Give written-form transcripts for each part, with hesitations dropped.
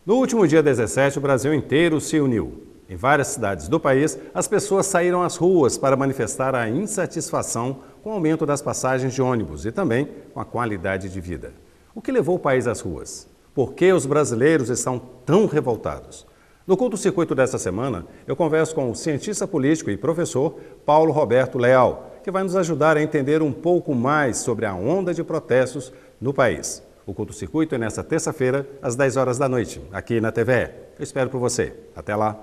No último dia 17, o Brasil inteiro se uniu. Em várias cidades do país, as pessoas saíram às ruas para manifestar a insatisfação com o aumento das passagens de ônibus e também com a qualidade de vida. O que levou o país às ruas? Por que os brasileiros estão tão revoltados? No Culto Circuito desta semana, eu converso com o cientista político e professor Paulo Roberto Leal, que vai nos ajudar a entender um pouco mais sobre a onda de protestos no país. O Culto Circuito é nesta terça-feira, às 10 horas da noite, aqui na TVE. Eu espero por você. Até lá!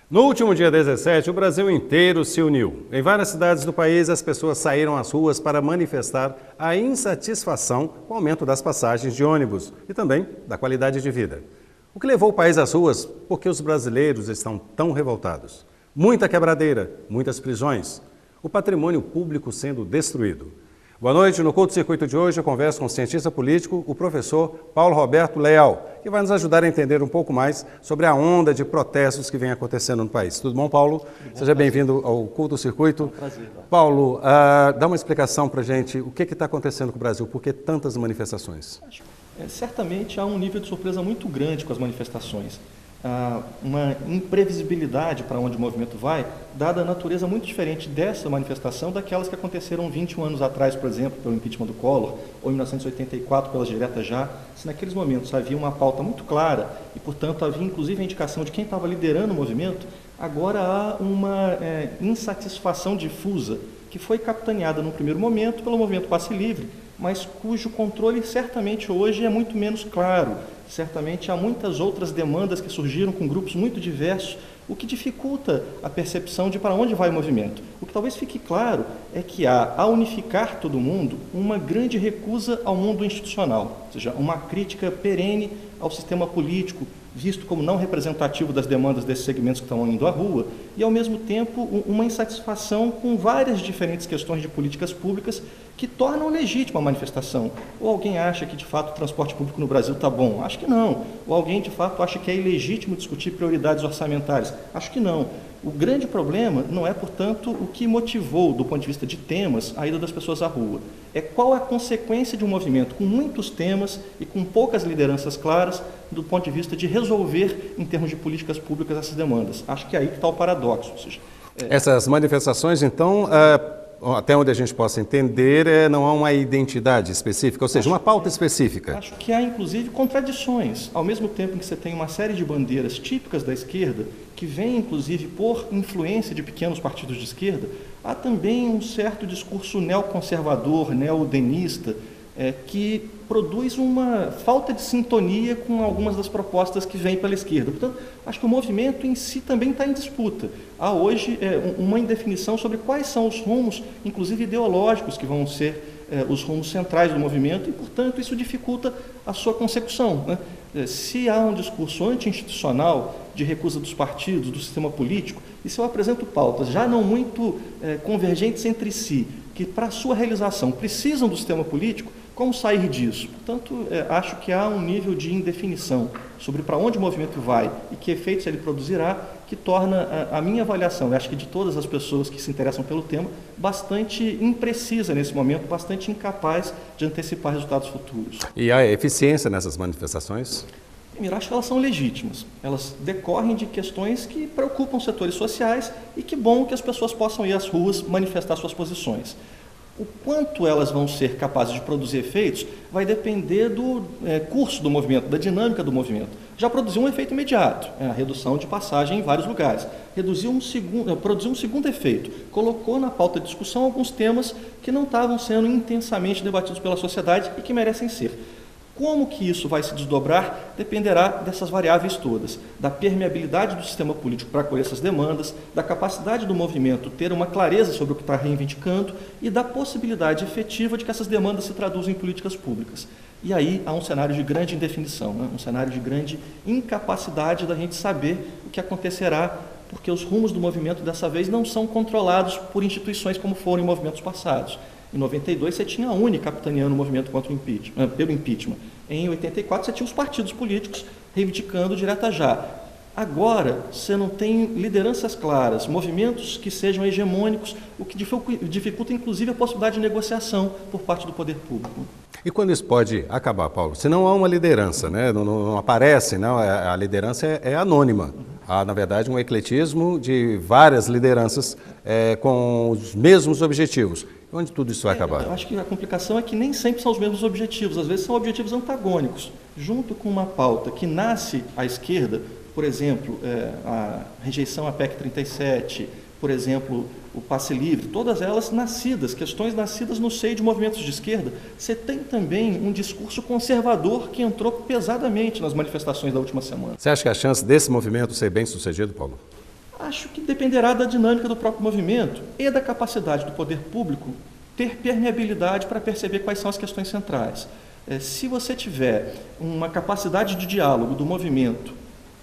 No último dia 17, o Brasil inteiro se uniu. Em várias cidades do país, as pessoas saíram às ruas para manifestar a insatisfação com o aumento das passagens de ônibus e também da qualidade de vida. O que levou o país às ruas? Porque os brasileiros estão tão revoltados. Muita quebradeira, muitas prisões, o patrimônio público sendo destruído. Boa noite. No Culto Circuito de hoje eu converso com o cientista político, o professor Paulo Roberto Leal, que vai nos ajudar a entender um pouco mais sobre a onda de protestos que vem acontecendo no país. Tudo bom, Paulo? Tudo bom, seja bem-vindo ao Culto Circuito. É um prazer. Paulo, dá uma explicação para a gente, o que está acontecendo com o Brasil? Por que tantas manifestações? Certamente há um nível de surpresa muito grande com as manifestações. Uma imprevisibilidade para onde o movimento vai, dada a natureza muito diferente dessa manifestação daquelas que aconteceram 21 anos atrás, por exemplo, pelo impeachment do Collor, ou em 1984 pelas diretas já, se naqueles momentos havia uma pauta muito clara e, portanto, havia inclusive a indicação de quem estava liderando o movimento, agora há uma insatisfação difusa que foi capitaneada no primeiro momento pelo movimento Passe Livre, mas cujo controle certamente hoje é muito menos claro. Certamente há muitas outras demandas que surgiram com grupos muito diversos, o que dificulta a percepção de para onde vai o movimento. O que talvez fique claro é que há, ao unificar todo mundo, uma grande recusa ao mundo institucional, ou seja, uma crítica perene ao sistema político, visto como não representativo das demandas desses segmentos que estão indo à rua, e, ao mesmo tempo, uma insatisfação com várias diferentes questões de políticas públicas que tornam legítima a manifestação. Ou alguém acha que, de fato, o transporte público no Brasil está bom? Acho que não. Ou alguém, de fato, acha que é ilegítimo discutir prioridades orçamentárias? Acho que não. O grande problema não é, portanto, o que motivou, do ponto de vista de temas, a ida das pessoas à rua. É qual a consequência de um movimento com muitos temas e com poucas lideranças claras, do ponto de vista de resolver, em termos de políticas públicas, essas demandas. Acho que é aí que está o paradoxo. Ou seja, essas manifestações, então, até onde a gente possa entender, não há uma identidade específica, ou seja, uma pauta específica. Acho que há, inclusive, contradições. Ao mesmo tempo em que você tem uma série de bandeiras típicas da esquerda, que vem, inclusive, por influência de pequenos partidos de esquerda, há também um certo discurso neoconservador, neodenista, que produz uma falta de sintonia com algumas das propostas que vêm pela esquerda. Portanto, acho que o movimento em si também está em disputa. Há hoje uma indefinição sobre quais são os rumos, inclusive ideológicos, que vão ser os rumos centrais do movimento e, portanto, isso dificulta a sua consecução, né? Se há um discurso anti-institucional de recusa dos partidos, do sistema político, e se eu apresento pautas já não muito convergentes entre si, que para a sua realização precisam do sistema político, como sair disso? Portanto, acho que há um nível de indefinição sobre para onde o movimento vai e que efeitos ele produzirá, que torna a minha avaliação, acho que de todas as pessoas que se interessam pelo tema, bastante imprecisa nesse momento, bastante incapaz de antecipar resultados futuros. E há eficiência nessas manifestações? Primeiro, acho que elas são legítimas. Elas decorrem de questões que preocupam setores sociais e que bom que as pessoas possam ir às ruas manifestar suas posições. O quanto elas vão ser capazes de produzir efeitos vai depender do curso do movimento, da dinâmica do movimento. Já produziu um efeito imediato, a redução de passagem em vários lugares. Produziu um segundo efeito, colocou na pauta de discussão alguns temas que não estavam sendo intensamente debatidos pela sociedade e que merecem ser. Como que isso vai se desdobrar dependerá dessas variáveis todas, da permeabilidade do sistema político para acolher essas demandas, da capacidade do movimento ter uma clareza sobre o que está reivindicando e da possibilidade efetiva de que essas demandas se traduzam em políticas públicas. E aí há um cenário de grande indefinição, né? Um cenário de grande incapacidade da gente saber o que acontecerá porque os rumos do movimento dessa vez não são controlados por instituições como foram em movimentos passados. Em 92 você tinha a UNE capitaneando o movimento contra o impeachment, pelo impeachment. Em 84 você tinha os partidos políticos reivindicando direta já. Agora você não tem lideranças claras, movimentos que sejam hegemônicos, o que dificulta inclusive a possibilidade de negociação por parte do poder público. E quando isso pode acabar, Paulo? Se não há uma liderança, né? Não aparece, não, a liderança é anônima. Há, na verdade, um ecletismo de várias lideranças com os mesmos objetivos. Onde tudo isso vai acabar? Eu acho que a complicação é que nem sempre são os mesmos objetivos, às vezes são objetivos antagônicos. Junto com uma pauta que nasce à esquerda, por exemplo, a rejeição à PEC 37, por exemplo, o passe livre, todas elas nascidas, questões nascidas no seio de movimentos de esquerda, você tem também um discurso conservador que entrou pesadamente nas manifestações da última semana. Você acha que a chance desse movimento ser bem sucedido, Paulo? Acho que dependerá da dinâmica do próprio movimento e da capacidade do poder público ter permeabilidade para perceber quais são as questões centrais. Se você tiver uma capacidade de diálogo do movimento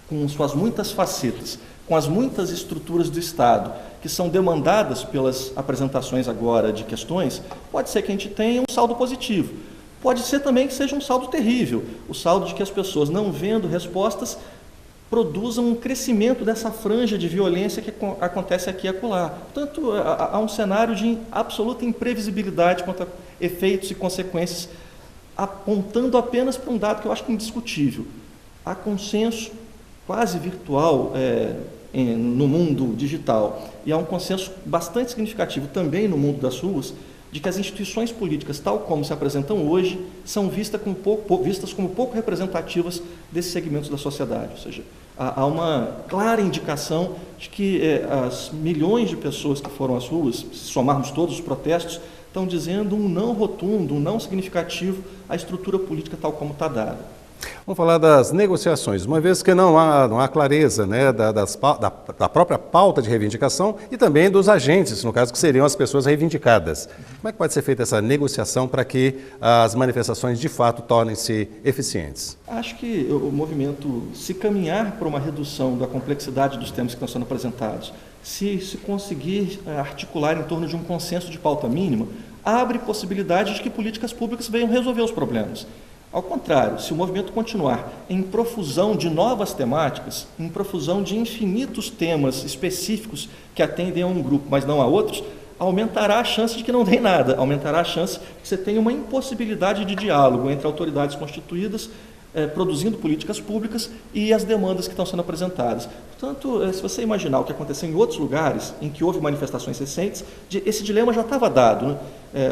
com suas muitas facetas, com as muitas estruturas do Estado que são demandadas pelas apresentações agora de questões, pode ser que a gente tenha um saldo positivo. Pode ser também que seja um saldo terrível, o saldo de que as pessoas, não vendo respostas, produzam um crescimento dessa franja de violência que acontece aqui e acolá. Portanto, há um cenário de absoluta imprevisibilidade quanto a efeitos e consequências, apontando apenas para um dado que eu acho que é indiscutível. Há consenso quase virtual no mundo digital, e há um consenso bastante significativo também no mundo das ruas, de que as instituições políticas, tal como se apresentam hoje, são vistas como pouco representativas desses segmentos da sociedade. Ou seja, há uma clara indicação de que as milhões de pessoas que foram às ruas, se somarmos todos os protestos, estão dizendo um não rotundo, um não significativo à estrutura política tal como está dada. Vamos falar das negociações, uma vez que não há clareza, né, da própria pauta de reivindicação e também dos agentes, no caso que seriam as pessoas reivindicadas. Como é que pode ser feita essa negociação para que as manifestações de fato tornem-se eficientes? Acho que o movimento, se caminhar para uma redução da complexidade dos temas que estão sendo apresentados, se conseguir articular em torno de um consenso de pauta mínima, abre possibilidade de que políticas públicas venham resolver os problemas. Ao contrário, se o movimento continuar em profusão de novas temáticas, em profusão de infinitos temas específicos que atendem a um grupo, mas não a outros, aumentará a chance de que não dê nada, aumentará a chance de que você tenha uma impossibilidade de diálogo entre autoridades constituídas, produzindo políticas públicas e as demandas que estão sendo apresentadas. Portanto, se você imaginar o que aconteceu em outros lugares em que houve manifestações recentes, esse dilema já estava dado, né?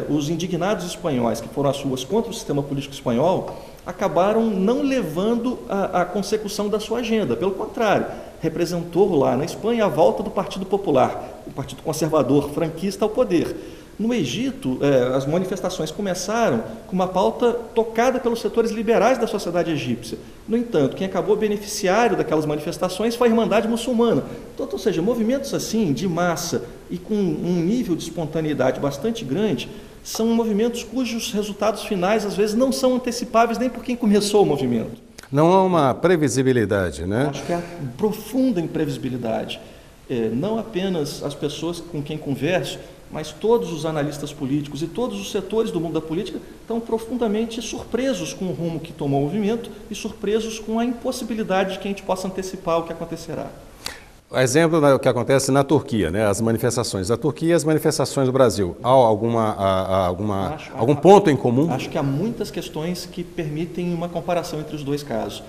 Os indignados espanhóis que foram às ruas contra o sistema político espanhol acabaram não levando a consecução da sua agenda. Pelo contrário, representou lá na Espanha a volta do Partido Popular, o Partido Conservador franquista ao poder. No Egito, as manifestações começaram com uma pauta tocada pelos setores liberais da sociedade egípcia. No entanto, quem acabou beneficiário daquelas manifestações foi a Irmandade Muçulmana. Então, ou seja, movimentos assim, de massa e com um nível de espontaneidade bastante grande, são movimentos cujos resultados finais, às vezes, não são antecipáveis nem por quem começou o movimento. Não há uma previsibilidade, né? Eu acho que há profunda imprevisibilidade. Não apenas as pessoas com quem converso, mas todos os analistas políticos e todos os setores do mundo da política estão profundamente surpresos com o rumo que tomou o movimento e surpresos com a impossibilidade de que a gente possa antecipar o que acontecerá. Exemplo do que acontece na Turquia, né? As manifestações da Turquia e as manifestações do Brasil. Há algum ponto em comum? Acho que há muitas questões que permitem uma comparação entre os dois casos.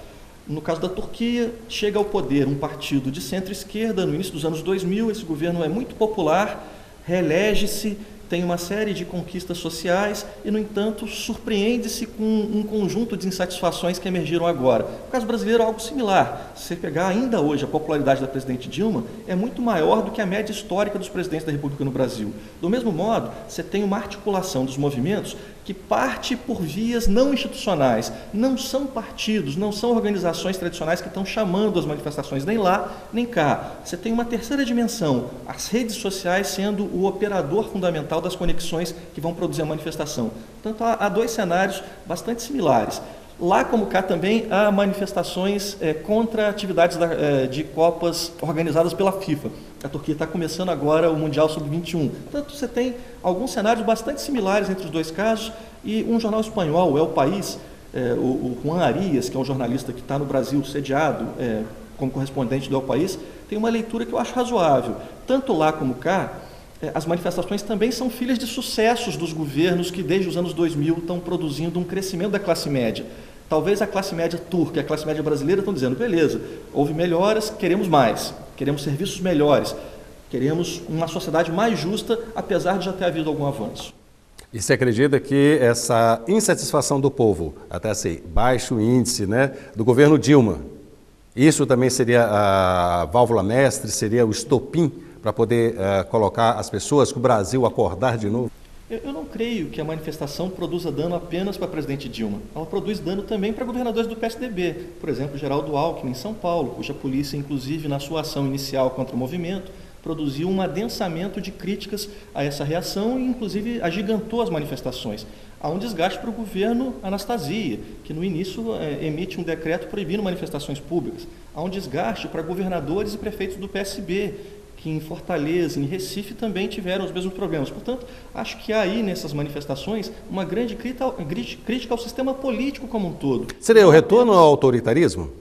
No caso da Turquia, chega ao poder um partido de centro-esquerda no início dos anos 2000, esse governo é muito popular, reelege-se, tem uma série de conquistas sociais e, no entanto, surpreende-se com um conjunto de insatisfações que emergiram agora. No caso brasileiro, algo similar. Se você pegar ainda hoje a popularidade da presidente Dilma, é muito maior do que a média histórica dos presidentes da República no Brasil. Do mesmo modo, você tem uma articulação dos movimentos que parte por vias não institucionais. Não são partidos, não são organizações tradicionais que estão chamando as manifestações nem lá, nem cá. Você tem uma terceira dimensão, as redes sociais sendo o operador fundamental das conexões que vão produzir a manifestação. Portanto, há dois cenários bastante similares. Lá como cá também há manifestações contra atividades de Copas organizadas pela FIFA. A Turquia está começando agora o Mundial Sub-21. Portanto, você tem alguns cenários bastante similares entre os dois casos, e um jornal espanhol, o El País, o Juan Arias, que é um jornalista que está no Brasil sediado como correspondente do El País, tem uma leitura que eu acho razoável. Tanto lá como cá, as manifestações também são filhas de sucessos dos governos que desde os anos 2000 estão produzindo um crescimento da classe média. Talvez a classe média turca e a classe média brasileira estão dizendo, beleza, houve melhoras, queremos mais, queremos serviços melhores, queremos uma sociedade mais justa, apesar de já ter havido algum avanço. E você acredita que essa insatisfação do povo, até esse baixo índice, né, do governo Dilma, isso também seria a válvula mestre, seria o estopim para poder colocar as pessoas, que o Brasil acordar de novo? Eu não creio que a manifestação produza dano apenas para a presidente Dilma. Ela produz dano também para governadores do PSDB. Por exemplo, Geraldo Alckmin, em São Paulo, cuja polícia, inclusive, na sua ação inicial contra o movimento, produziu um adensamento de críticas a essa reação e, inclusive, agigantou as manifestações. Há um desgaste para o governo Anastasia, que no início emite um decreto proibindo manifestações públicas. Há um desgaste para governadores e prefeitos do PSB, que em Fortaleza, em Recife, também tiveram os mesmos problemas. Portanto, acho que há aí nessas manifestações uma grande crítica ao sistema político como um todo. Seria o retorno ao autoritarismo?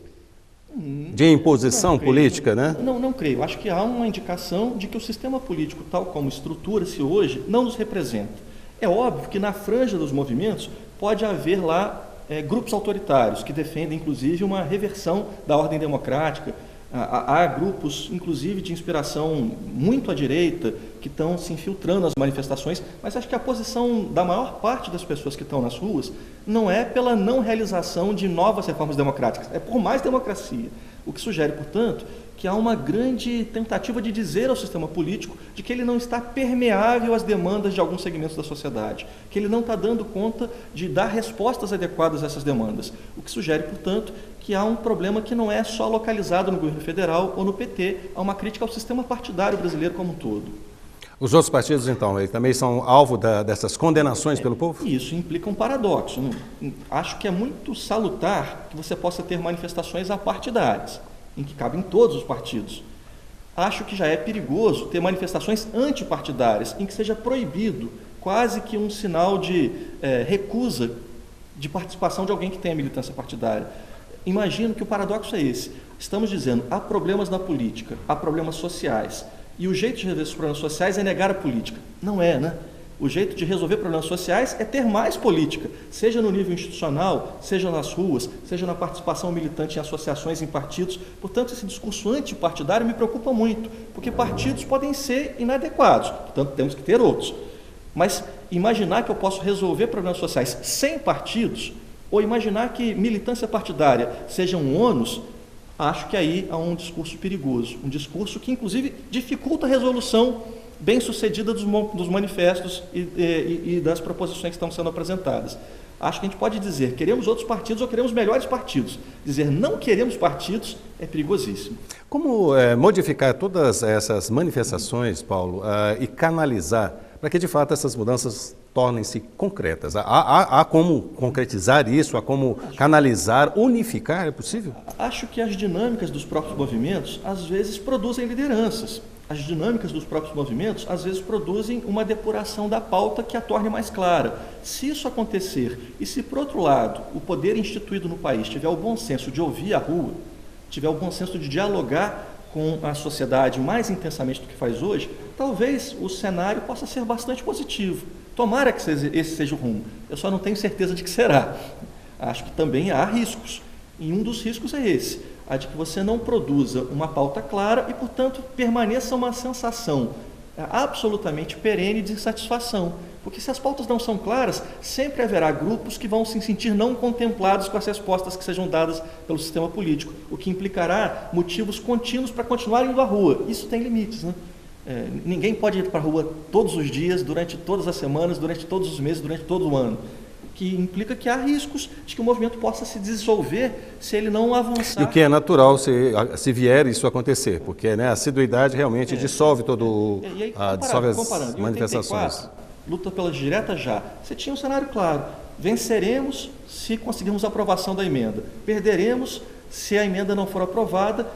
De imposição política, né? Não creio. Acho que há uma indicação de que o sistema político, tal como estrutura-se hoje, não nos representa. É óbvio que na franja dos movimentos pode haver lá grupos autoritários que defendem, inclusive, uma reversão da ordem democrática. Há grupos, inclusive, de inspiração muito à direita, que estão se infiltrando nas manifestações, mas acho que a posição da maior parte das pessoas que estão nas ruas não é pela não realização de novas reformas democráticas, é por mais democracia. O que sugere, portanto, que há uma grande tentativa de dizer ao sistema político de que ele não está permeável às demandas de alguns segmentos da sociedade, que ele não está dando conta de dar respostas adequadas a essas demandas. O que sugere, portanto, que há um problema que não é só localizado no governo federal ou no PT, há uma crítica ao sistema partidário brasileiro como um todo. Os outros partidos, então, eles também são alvo dessas condenações pelo povo? Isso implica um paradoxo. Acho que é muito salutar que você possa ter manifestações apartidárias, em que cabem todos os partidos. Acho que já é perigoso ter manifestações antipartidárias, em que seja proibido, quase que um sinal de recusa de participação de alguém que tenha militância partidária. Imagino que o paradoxo é esse. Estamos dizendo, há problemas na política, há problemas sociais, e o jeito de resolver esses problemas sociais é negar a política. Não é, né? O jeito de resolver problemas sociais é ter mais política, seja no nível institucional, seja nas ruas, seja na participação militante em associações, em partidos. Portanto, esse discurso antipartidário me preocupa muito, porque partidos podem ser inadequados, portanto, temos que ter outros. Mas imaginar que eu posso resolver problemas sociais sem partidos, ou imaginar que militância partidária seja um ônus, acho que aí há um discurso perigoso, um discurso que, inclusive, dificulta a resolução bem-sucedida dos manifestos e das proposições que estão sendo apresentadas. Acho que a gente pode dizer, queremos outros partidos ou queremos melhores partidos. Dizer não queremos partidos é perigosíssimo. Como modificar todas essas manifestações, Paulo, e canalizar para que, de fato, essas mudanças tornem-se concretas? Há como concretizar isso? Há como canalizar, unificar? É possível? Acho que as dinâmicas dos próprios movimentos, às vezes, produzem lideranças. As dinâmicas dos próprios movimentos, às vezes, produzem uma depuração da pauta que a torne mais clara. Se isso acontecer, e se, por outro lado, o poder instituído no país tiver o bom senso de ouvir a rua, tiver o bom senso de dialogar com a sociedade mais intensamente do que faz hoje, talvez o cenário possa ser bastante positivo. Tomara que esse seja o rumo. Eu só não tenho certeza de que será. Acho que também há riscos. E um dos riscos é esse, a de que você não produza uma pauta clara e, portanto, permaneça uma sensação absolutamente perene de insatisfação. Porque se as pautas não são claras, sempre haverá grupos que vão se sentir não contemplados com as respostas que sejam dadas pelo sistema político, o que implicará motivos contínuos para continuar indo à rua. Isso tem limites, né? Ninguém pode ir para a rua todos os dias, durante todas as semanas, durante todos os meses, durante todo o ano. Que implica que há riscos de que o movimento possa se dissolver se ele não avançar. E o que é natural se vier isso acontecer, porque a assiduidade realmente dissolve dissolve as manifestações. luta pela direta já. Você tinha um cenário claro: venceremos se conseguirmos a aprovação da emenda, perderemos se a emenda não for aprovada.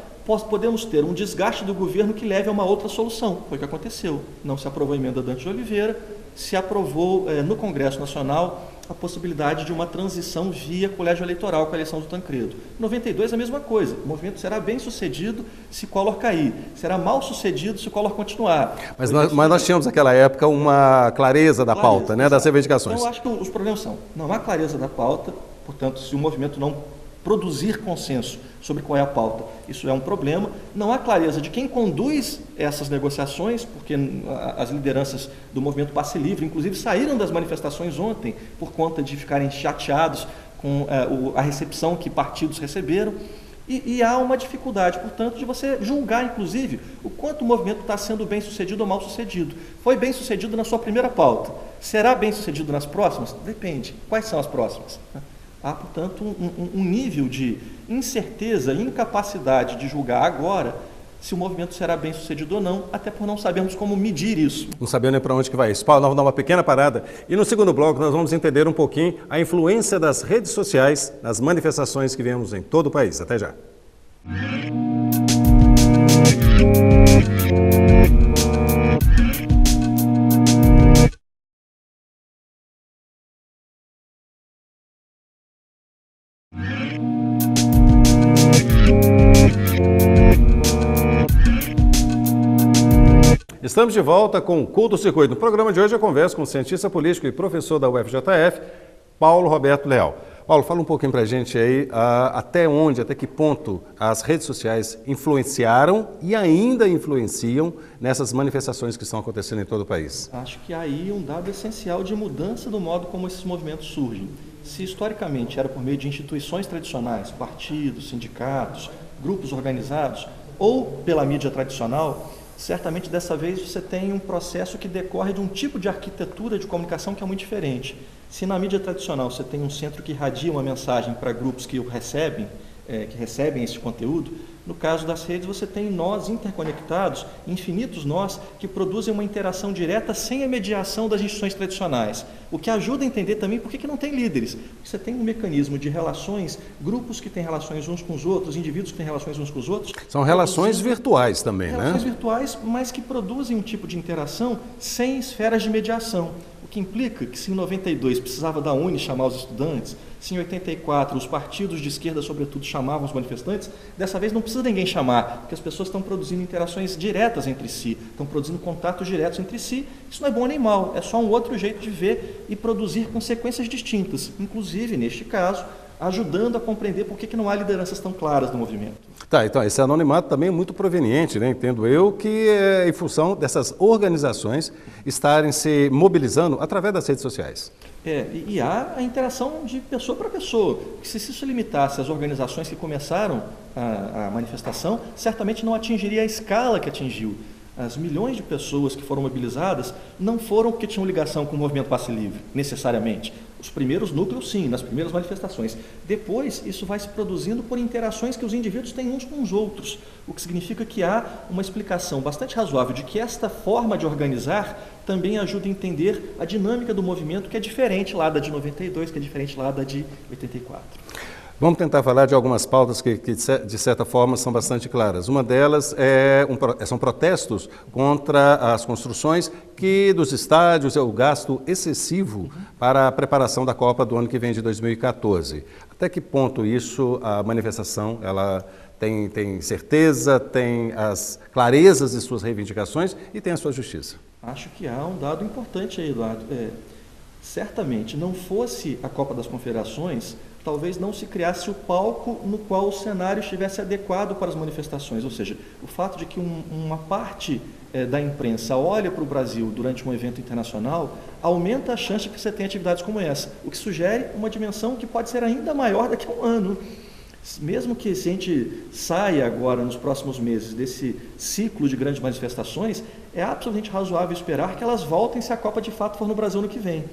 Podemos ter um desgaste do governo que leve a uma outra solução. Foi o que aconteceu. Não se aprovou a emenda Dante de Oliveira, se aprovou no Congresso Nacional a possibilidade de uma transição via colégio eleitoral com a eleição do Tancredo. Em 92 a mesma coisa. O movimento será bem sucedido se Collor cair, será mal sucedido se Collor continuar. Mas nós tínhamos naquela época uma clareza da pauta, né, das reivindicações. Então eu acho que os problemas são: não há clareza da pauta, portanto, se o movimento não produzir consenso sobre qual é a pauta, isso é um problema. Não há clareza de quem conduz essas negociações, porque as lideranças do movimento Passe Livre, inclusive, saíram das manifestações ontem por conta de ficarem chateados com a recepção que partidos receberam. E há uma dificuldade, portanto, de você julgar, inclusive, o quanto o movimento está sendo bem sucedido ou mal sucedido. Foi bem sucedido na sua primeira pauta. Será bem sucedido nas próximas? Depende. Quais são as próximas? Há, portanto, um nível de incerteza, incapacidade de julgar agora se o movimento será bem sucedido ou não, até por não sabermos como medir isso. Não sabemos nem para onde que vai isso. Paulo, nós vamos dar uma pequena parada e no segundo bloco nós vamos entender um pouquinho a influência das redes sociais nas manifestações que vemos em todo o país. Até já. Estamos de volta com o Curto Circuito. No programa de hoje eu converso com o cientista político e professor da UFJF, Paulo Roberto Leal. Paulo, fala um pouquinho para a gente aí até que ponto as redes sociais influenciaram e ainda influenciam nessas manifestações que estão acontecendo em todo o país. Acho que aí um dado essencial de mudança do modo como esses movimentos surgem. Se historicamente era por meio de instituições tradicionais, partidos, sindicatos, grupos organizados, ou pela mídia tradicional, certamente dessa vez você tem um processo que decorre de um tipo de arquitetura de comunicação que é muito diferente. Se na mídia tradicional você tem um centro que irradia uma mensagem para grupos que recebem esse conteúdo, no caso das redes você tem nós interconectados, infinitos nós, que produzem uma interação direta sem a mediação das instituições tradicionais. O que ajuda a entender também por que não tem líderes. Você tem um mecanismo de relações, grupos que têm relações uns com os outros, indivíduos que têm relações uns com os outros. São relações virtuais também, né? Relações virtuais, mas que produzem um tipo de interação sem esferas de mediação. O que implica que se em 92 precisava da UNE chamar os estudantes, se em 84 os partidos de esquerda, sobretudo, chamavam os manifestantes, dessa vez não precisa ninguém chamar, porque as pessoas estão produzindo interações diretas entre si, estão produzindo contatos diretos entre si. Isso não é bom nem mal, é só um outro jeito de ver e produzir consequências distintas, inclusive, neste caso, ajudando a compreender por que não há lideranças tão claras no movimento. Tá, então esse anonimato também é muito proveniente, né? Entendo eu, que é em função dessas organizações estarem se mobilizando através das redes sociais. E há a interação de pessoa para pessoa, que se isso limitasse às organizações que começaram a manifestação, certamente não atingiria a escala que atingiu. As milhões de pessoas que foram mobilizadas não foram porque tinham ligação com o movimento Passe Livre, necessariamente. Os primeiros núcleos, sim, nas primeiras manifestações. Depois, isso vai se produzindo por interações que os indivíduos têm uns com os outros, o que significa que há uma explicação bastante razoável de que esta forma de organizar também ajuda a entender a dinâmica do movimento, que é diferente lá da de 92, que é diferente lá da de 84. Vamos tentar falar de algumas pautas que de certa forma, são bastante claras. Uma delas são protestos contra as construções dos estádios, o gasto excessivo para a preparação da Copa do ano que vem, de 2014. Até que ponto isso, a manifestação, ela tem certeza, tem as clarezas de suas reivindicações e tem a sua justiça? Acho que há um dado importante aí, Eduardo. Certamente, não fosse a Copa das Confederações, talvez não se criasse o palco no qual o cenário estivesse adequado para as manifestações. Ou seja, o fato de que uma parte da imprensa olha para o Brasil durante um evento internacional aumenta a chance de que você tenha atividades como essa, o que sugere uma dimensão que pode ser ainda maior daqui a um ano. Mesmo que se a gente saia agora, nos próximos meses, desse ciclo de grandes manifestações, é absolutamente razoável esperar que elas voltem se a Copa de fato for no Brasil no que vem.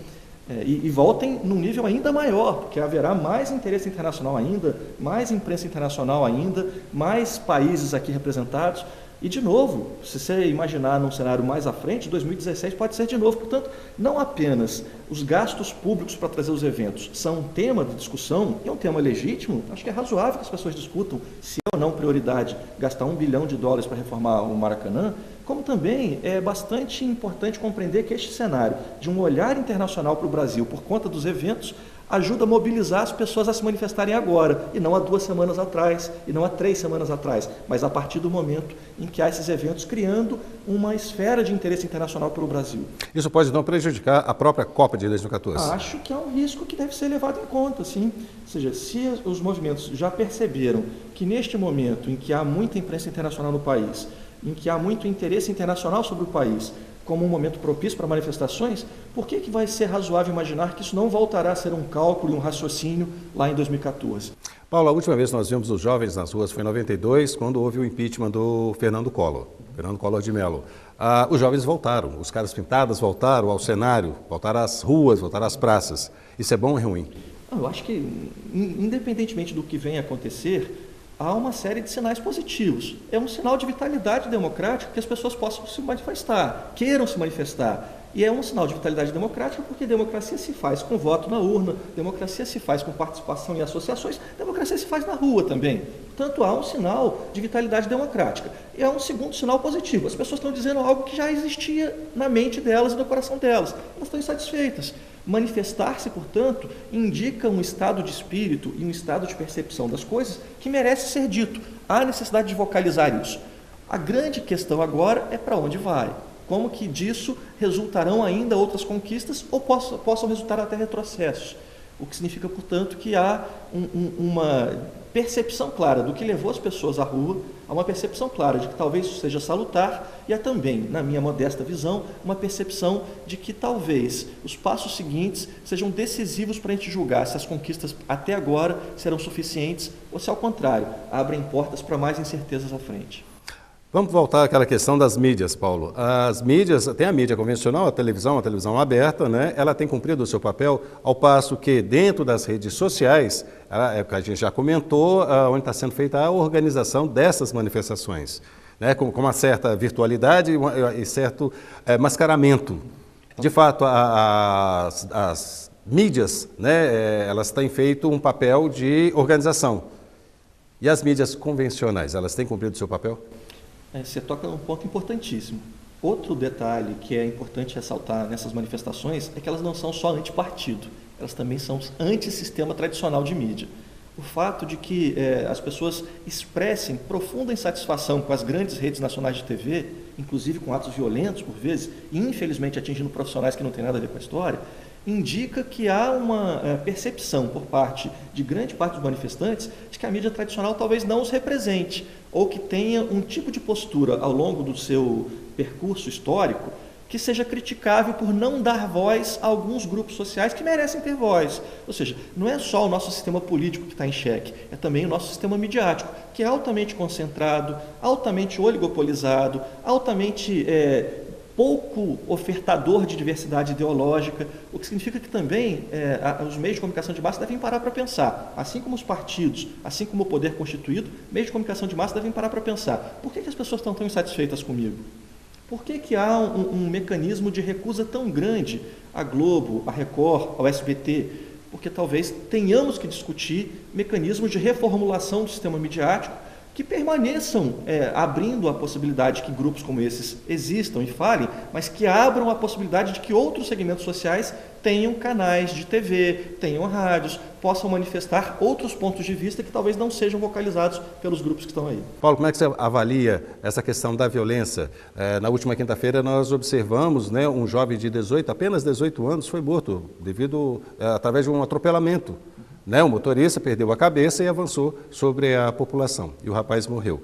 E voltem num nível ainda maior, porque haverá mais interesse internacional ainda, mais imprensa internacional ainda, mais países aqui representados. E, de novo, se você imaginar num cenário mais à frente, 2016 pode ser de novo. Portanto, não apenas os gastos públicos para trazer os eventos são um tema de discussão, e é um tema legítimo, acho que é razoável que as pessoas discutam se é ou não prioridade gastar US$1 bilhão para reformar o Maracanã, como também é bastante importante compreender que este cenário de um olhar internacional para o Brasil por conta dos eventos ajuda a mobilizar as pessoas a se manifestarem agora, e não há 2 semanas atrás, e não há 3 semanas atrás, mas a partir do momento em que há esses eventos criando uma esfera de interesse internacional para o Brasil. Isso pode, então, prejudicar a própria Copa de 2014? Acho que é um risco que deve ser levado em conta, sim. Ou seja, se os movimentos já perceberam que neste momento em que há muita imprensa internacional no país, em que há muito interesse internacional sobre o país, como um momento propício para manifestações, por que vai ser razoável imaginar que isso não voltará a ser um cálculo e um raciocínio lá em 2014? Paulo, a última vez que nós vimos os jovens nas ruas foi em 92, quando houve o impeachment do Fernando Collor de Mello. Os jovens voltaram, os caras pintados voltaram ao cenário, voltaram às ruas, voltaram às praças. Isso é bom ou é ruim? Eu acho que, independentemente do que venha a acontecer, há uma série de sinais positivos. É um sinal de vitalidade democrática que as pessoas possam se manifestar, queiram se manifestar. E é um sinal de vitalidade democrática porque democracia se faz com voto na urna, democracia se faz com participação em associações, democracia se faz na rua também. Portanto, há um sinal de vitalidade democrática. E há um segundo sinal positivo. As pessoas estão dizendo algo que já existia na mente delas e no coração delas. Elas estão insatisfeitas. Manifestar-se, portanto, indica um estado de espírito e um estado de percepção das coisas que merece ser dito. Há necessidade de vocalizar isso. A grande questão agora é para onde vai. Como que disso resultarão ainda outras conquistas ou possam resultar até retrocessos. O que significa, portanto, que há uma percepção clara do que levou as pessoas à rua, há uma percepção clara de que talvez isso seja salutar e há também, na minha modesta visão, uma percepção de que talvez os passos seguintes sejam decisivos para a gente julgar se as conquistas até agora serão suficientes ou se, ao contrário, abrem portas para mais incertezas à frente. Vamos voltar àquela questão das mídias, Paulo. As mídias, tem a mídia convencional, a televisão aberta, né? Ela tem cumprido o seu papel, ao passo que dentro das redes sociais, a gente já comentou, onde está sendo feita a organização dessas manifestações, né? Com uma certa virtualidade e certo mascaramento. De fato, as mídias, né? Elas têm feito um papel de organização. E as mídias convencionais, elas têm cumprido o seu papel? Você toca num ponto importantíssimo. Outro detalhe que é importante ressaltar nessas manifestações é que elas não são só antipartido, elas também são antissistema tradicional de mídia. O fato de que as pessoas expressem profunda insatisfação com as grandes redes nacionais de TV, inclusive com atos violentos por vezes, e infelizmente atingindo profissionais que não têm nada a ver com a história, indica que há uma percepção por parte de grande parte dos manifestantes de que a mídia tradicional talvez não os represente, ou que tenha um tipo de postura ao longo do seu percurso histórico que seja criticável por não dar voz a alguns grupos sociais que merecem ter voz. Ou seja, não é só o nosso sistema político que está em xeque, é também o nosso sistema midiático, que é altamente concentrado, altamente oligopolizado, altamente pouco ofertador de diversidade ideológica, o que significa que também os meios de comunicação de massa devem parar para pensar, assim como os partidos, assim como o poder constituído, meios de comunicação de massa devem parar para pensar, por que as pessoas estão tão insatisfeitas comigo? Por que há um mecanismo de recusa tão grande à Globo, à Record, ao SBT? Porque talvez tenhamos que discutir mecanismos de reformulação do sistema midiático que permaneçam abrindo a possibilidade que grupos como esses existam e falem, mas que abram a possibilidade de que outros segmentos sociais tenham canais de TV, tenham rádios, possam manifestar outros pontos de vista que talvez não sejam vocalizados pelos grupos que estão aí. Paulo, como é que você avalia essa questão da violência? Na última quinta-feira nós observamos, né, um jovem de apenas 18 anos foi morto através de um atropelamento. O motorista perdeu a cabeça e avançou sobre a população, e o rapaz morreu.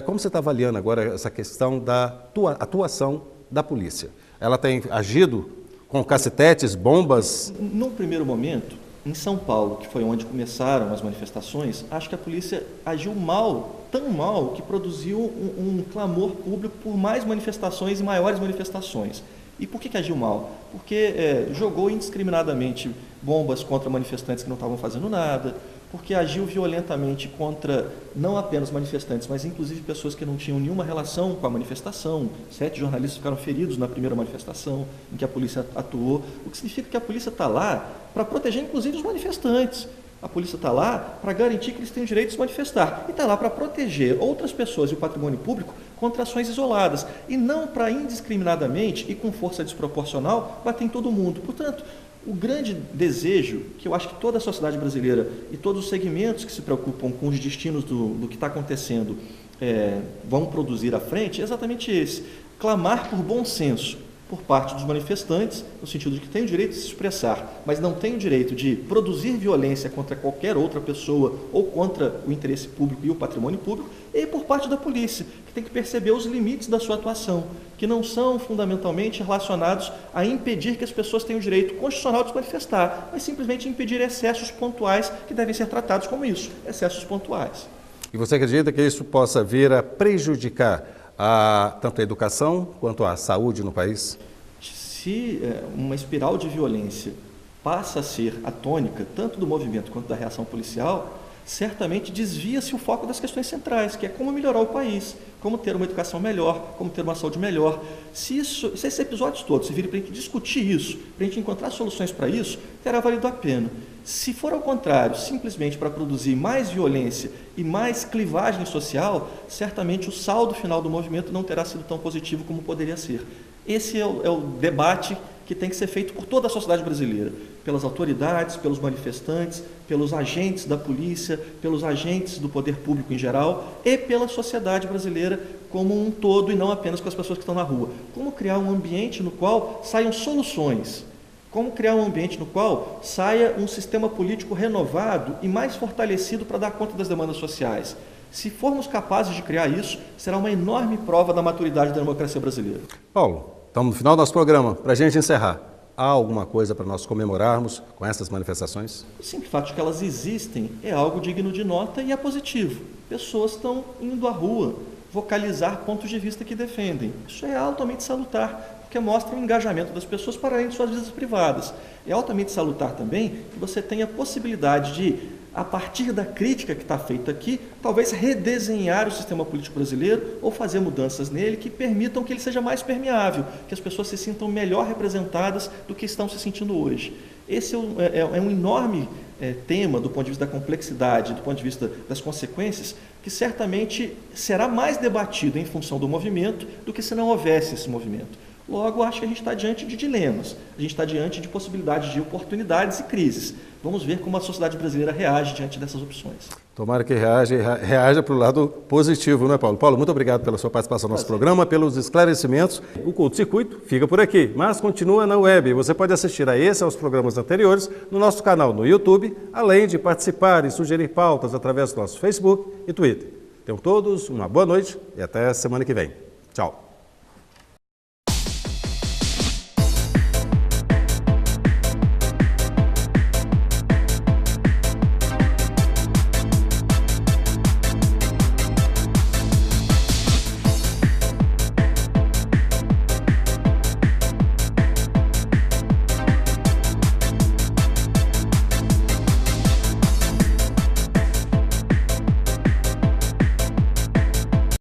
Como você está avaliando agora essa questão da atuação da polícia? Ela tem agido com cacetetes, bombas? Num primeiro momento, em São Paulo, que foi onde começaram as manifestações, acho que a polícia agiu mal, tão mal, que produziu um clamor público por mais manifestações e maiores manifestações. E por que agiu mal? Porque jogou indiscriminadamente bombas contra manifestantes que não estavam fazendo nada, porque agiu violentamente contra não apenas manifestantes, mas inclusive pessoas que não tinham nenhuma relação com a manifestação. 7 jornalistas ficaram feridos na primeira manifestação em que a polícia atuou, o que significa que a polícia está lá para proteger inclusive os manifestantes. A polícia está lá para garantir que eles têm o direito de se manifestar e está lá para proteger outras pessoas e o patrimônio público contra ações isoladas e não para indiscriminadamente e com força desproporcional bater em todo mundo. Portanto, o grande desejo que eu acho que toda a sociedade brasileira e todos os segmentos que se preocupam com os destinos do que está acontecendo vão produzir à frente é exatamente esse: clamar por bom senso por parte dos manifestantes, no sentido de que têm o direito de se expressar, mas não têm o direito de produzir violência contra qualquer outra pessoa ou contra o interesse público e o patrimônio público, e por parte da polícia, que tem que perceber os limites da sua atuação, que não são fundamentalmente relacionados a impedir que as pessoas tenham o direito constitucional de se manifestar, mas simplesmente impedir excessos pontuais que devem ser tratados como isso, excessos pontuais. E você acredita que isso possa vir a prejudicar tanto a educação quanto a saúde no país? Se uma espiral de violência passa a ser a tônica, tanto do movimento quanto da reação policial, certamente desvia-se o foco das questões centrais, que é como melhorar o país, como ter uma educação melhor, como ter uma saúde melhor. Se esses episódios todos se virem para a gente discutir isso, para a gente encontrar soluções para isso, terá valido a pena. Se for ao contrário, simplesmente para produzir mais violência e mais clivagem social, certamente o saldo final do movimento não terá sido tão positivo como poderia ser. Esse é o debate que tem que ser feito por toda a sociedade brasileira, pelas autoridades, pelos manifestantes, pelos agentes da polícia, pelos agentes do poder público em geral e pela sociedade brasileira como um todo e não apenas com as pessoas que estão na rua. Como criar um ambiente no qual saiam soluções? Como criar um ambiente no qual saia um sistema político renovado e mais fortalecido para dar conta das demandas sociais? Se formos capazes de criar isso, será uma enorme prova da maturidade da democracia brasileira. Paulo, estamos no final do nosso programa. Para a gente encerrar, há alguma coisa para nós comemorarmos com essas manifestações? O simples fato de que elas existem é algo digno de nota e é positivo. Pessoas estão indo à rua vocalizar pontos de vista que defendem. Isso é altamente salutar, porque mostra o engajamento das pessoas para além de suas vidas privadas. É altamente salutar também que você tenha a possibilidade de, a partir da crítica que está feita aqui, talvez redesenhar o sistema político brasileiro ou fazer mudanças nele que permitam que ele seja mais permeável, que as pessoas se sintam melhor representadas do que estão se sentindo hoje. Esse é um enorme tema do ponto de vista da complexidade, do ponto de vista das consequências, que certamente será mais debatido em função do movimento do que se não houvesse esse movimento. Logo, acho que a gente está diante de dilemas, a gente está diante de possibilidades de oportunidades e crises. Vamos ver como a sociedade brasileira reage diante dessas opções. Tomara que reaja para o lado positivo, não é, Paulo? Paulo, muito obrigado pela sua participação no nosso programa, pelos esclarecimentos. O Curto Circuito fica por aqui, mas continua na web. Você pode assistir a esse e aos programas anteriores no nosso canal no YouTube, além de participar e sugerir pautas através do nosso Facebook e Twitter. Tenham todos uma boa noite e até semana que vem. Tchau.